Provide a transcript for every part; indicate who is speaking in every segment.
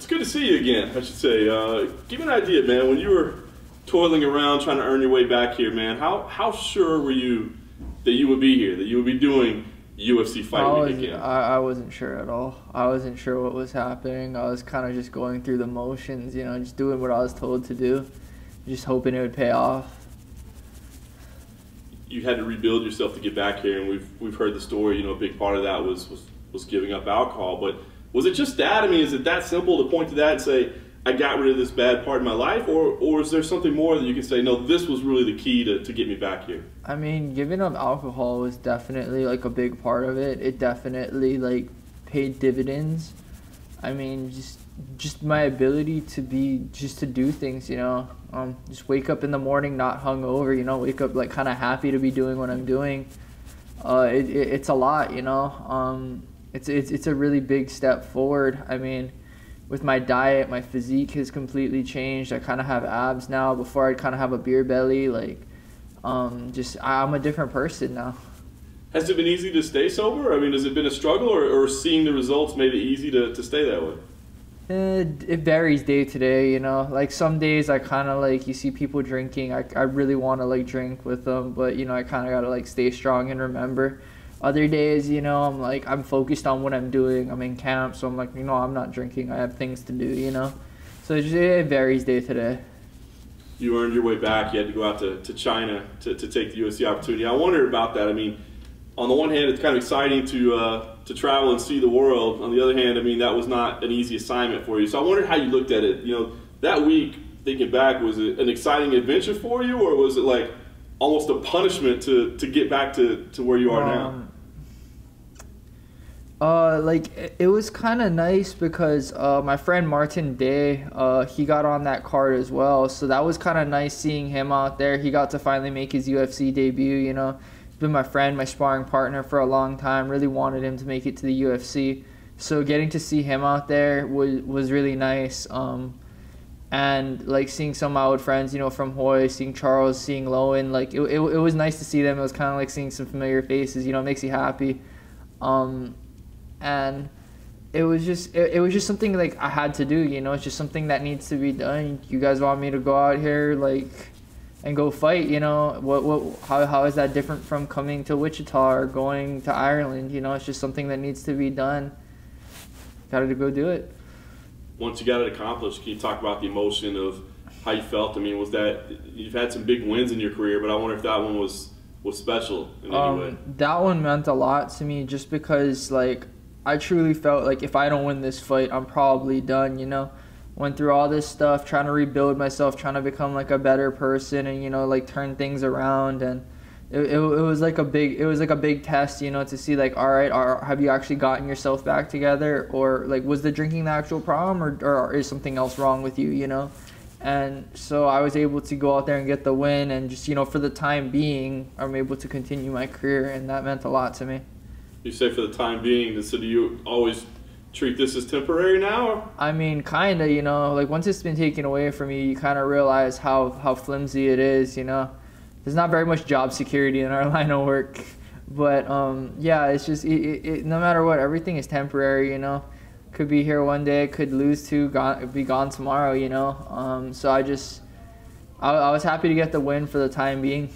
Speaker 1: it's good to see you again, I should say. Give me an idea, man, when you were toiling around trying to earn your way back here, man, how sure were you that you would be here, that you would be doing UFC Fight Week again?
Speaker 2: I wasn't sure at all. I wasn't sure what was happening. I was kind of just going through the motions, you know, just doing what I was told to do, just hoping it would pay off.
Speaker 1: You had to rebuild yourself to get back here, and we've heard the story. You know, a big part of that was giving up alcohol. But was it just that? I mean, is it that simple to point to that and say, I got rid of this bad part of my life, or is there something more that you can say, no, this was really the key to get me back here?
Speaker 2: I mean, giving up alcohol was definitely like a big part of it. It definitely like paid dividends. I mean, just my ability to do things, you know, just wake up in the morning not hungover, you know, wake up like kind of happy to be doing what I'm doing. It's a lot, you know. It's a really big step forward. I mean, with my diet, my physique has completely changed. I kind of have abs now. Before I'd kind of have a beer belly. Like, I'm a different person now.
Speaker 1: Has it been easy to stay sober? I mean, has it been a struggle, or seeing the results made it easy to stay that way?
Speaker 2: It varies day to day, you know. Like some days I kind of like, you see people drinking, I really want to like drink with them, but you know, I kind of got to like stay strong and remember. Other days, you know, I'm focused on what I'm doing. I'm in camp, so I'm like, you know, I'm not drinking. I have things to do, you know. So it varies day to day.
Speaker 1: You earned your way back. You had to go out to China to take the UFC opportunity. I wonder about that. I mean, on the one hand, it's kind of exciting to travel and see the world. On the other hand, I mean, that was not an easy assignment for you. So I wondered how you looked at it. You know, that week, thinking back, was it an exciting adventure for you, or was it like almost a punishment to get back to where you are now?
Speaker 2: Like it was kind of nice because my friend Martin Day, he got on that card as well, so that was kind of nice seeing him out there. He got to finally make his UFC debut, you know. He's been my friend, my sparring partner for a long time. Really wanted him to make it to the UFC, so getting to see him out there was really nice. And like seeing some of my old friends, you know, from Hoy, seeing Charles, seeing Lowen, like it was nice to see them. It was kind of like seeing some familiar faces, you know. It makes you happy. And it was just something like I had to do, you know. It's just something that needs to be done. You guys want me to go out here like and go fight, you know. How is that different from coming to Wichita or going to Ireland? You know, it's just something that needs to be done. Gotta go do it.
Speaker 1: Once you got it accomplished, can you talk about the emotion of how you felt? I mean, was that, you've had some big wins in your career, but I wonder if that one was special in any way.
Speaker 2: That one meant a lot to me just because like I truly felt like if I don't win this fight, I'm probably done, you know. Went through all this stuff, trying to rebuild myself, trying to become like a better person and, you know, like turn things around. And it was like a big test, you know, to see like, all right, have you actually gotten yourself back together, or like was the drinking the actual problem, or is something else wrong with you, you know? And so I was able to go out there and get the win, and just, you know, for the time being, I'm able to continue my career, and that meant a lot to me.
Speaker 1: You say for the time being, so do you always treat this as temporary now? Or?
Speaker 2: I mean, kind of, you know, like once it's been taken away from you, you kind of realize how flimsy it is, you know. There's not very much job security in our line of work, but yeah, it's just, no matter what, everything is temporary, you know. Could be here one day, could lose to, be gone tomorrow, you know. So I was happy to get the win for the time being.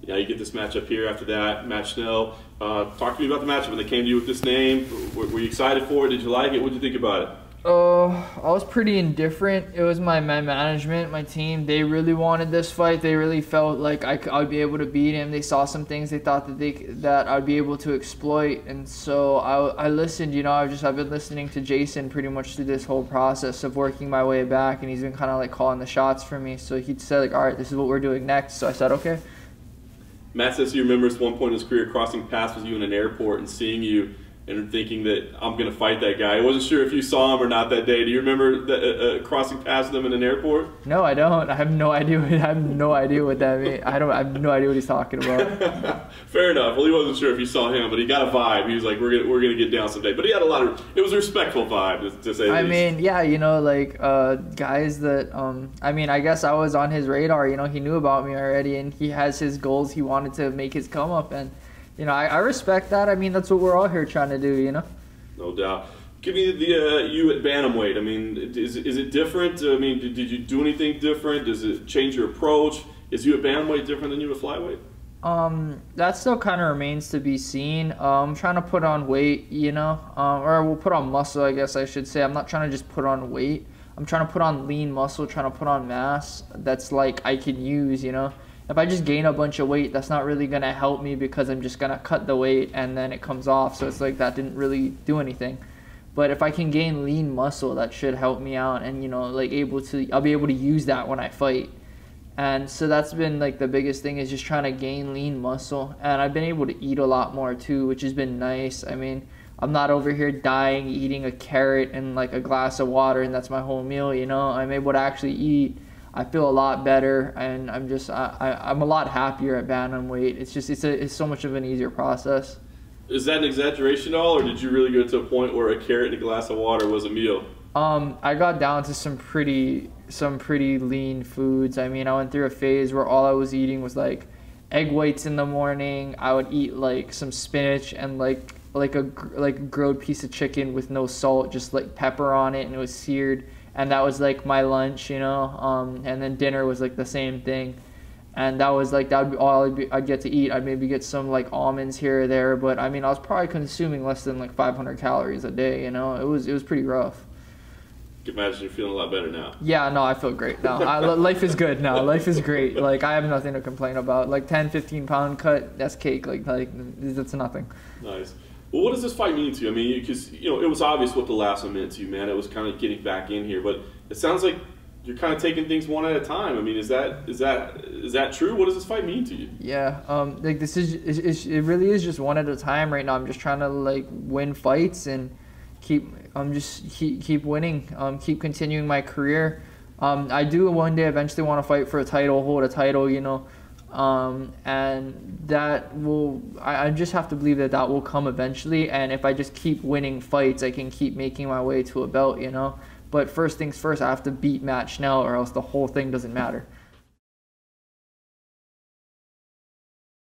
Speaker 1: Yeah, you get this matchup here after that, Schnell. Talk to me about the matchup when they came to you with this name. Were you excited for it? Did you like it? What did you think about it?
Speaker 2: I was pretty indifferent. It was my management, my team. They really wanted this fight. They really felt like I'd be able to beat him. They saw some things they thought that I'd be able to exploit, and so I listened. You know, I've been listening to Jason pretty much through this whole process of working my way back, and he's been kind of like calling the shots for me. So he said like, all right, this is what we're doing next. So I said, okay.
Speaker 1: Matt says he remembers one point in his career crossing paths with you in an airport and seeing you and thinking that I'm going to fight that guy. I wasn't sure if you saw him or not that day. Do you remember that, crossing past him in an airport?
Speaker 2: No, I don't. I have no idea. I have no idea what that means. I have no idea what he's talking about.
Speaker 1: Fair enough. Well, he wasn't sure if you saw him, but he got a vibe. He was like, we're gonna get down someday. But he had it was a respectful vibe, to say the least.
Speaker 2: I mean, yeah, you know, like guys that I mean, I guess I was on his radar. You know, he knew about me already, and he has his goals. He wanted to make his come up, and you know, I respect that. I mean, that's what we're all here trying to do, you know?
Speaker 1: No doubt. Give me the you at bantamweight. I mean, is it different? I mean, did you do anything different? Does it change your approach? Is you at bantamweight different than you at flyweight?
Speaker 2: That still kind of remains to be seen. I'm trying to put on weight, you know, or we'll put on muscle, I guess I should say. I'm not trying to just put on weight. I'm trying to put on lean muscle, trying to put on mass that's like I can use, you know. If I just gain a bunch of weight, that's not really going to help me because I'm just going to cut the weight and then it comes off. So it's like that didn't really do anything. But if I can gain lean muscle, that should help me out, and you know, like I'll be able to use that when I fight. And so that's been like the biggest thing, is just trying to gain lean muscle. And I've been able to eat a lot more too, which has been nice. I mean, I'm not over here dying, eating a carrot and like a glass of water and that's my whole meal, you know. I'm able to actually eat. I feel a lot better, and I'm a lot happier at bantamweight. It's so much of an easier process.
Speaker 1: Is that an exaggeration at all, or did you really go to a point where a carrot and a glass of water was a meal?
Speaker 2: I got down to some pretty lean foods. I mean, I went through a phase where all I was eating was like egg whites in the morning. I would eat like some spinach and like a grilled piece of chicken with no salt, just like pepper on it, and it was seared. And that was like my lunch, you know. And then dinner was like the same thing. And that would be all I'd get to eat. I'd maybe get some like almonds here or there, but I mean, I was probably consuming less than like 500 calories a day, you know. It was pretty rough.
Speaker 1: I can imagine you're feeling a lot better now.
Speaker 2: Yeah, no, I feel great now. Life is good now. Life is great. Like, I have nothing to complain about. Like 10, 15 pound cut, that's cake. Like that's nothing.
Speaker 1: Nice. Well, what does this fight mean to you? I mean, because you know, it was obvious what the last one meant to you, man. It was kind of getting back in here, but it sounds like you're kind of taking things one at a time. I mean, is that true? What does this fight mean to you?
Speaker 2: Yeah, like it really is just one at a time right now. I'm just trying to like win fights and keep winning, keep continuing my career. I do one day eventually want to fight for a title, hold a title, you know, and that will, I just have to believe that will come eventually. And if I just keep winning fights, I can keep making my way to a belt, you know. But first things first, I have to beat Schnell, or else the whole thing doesn't matter.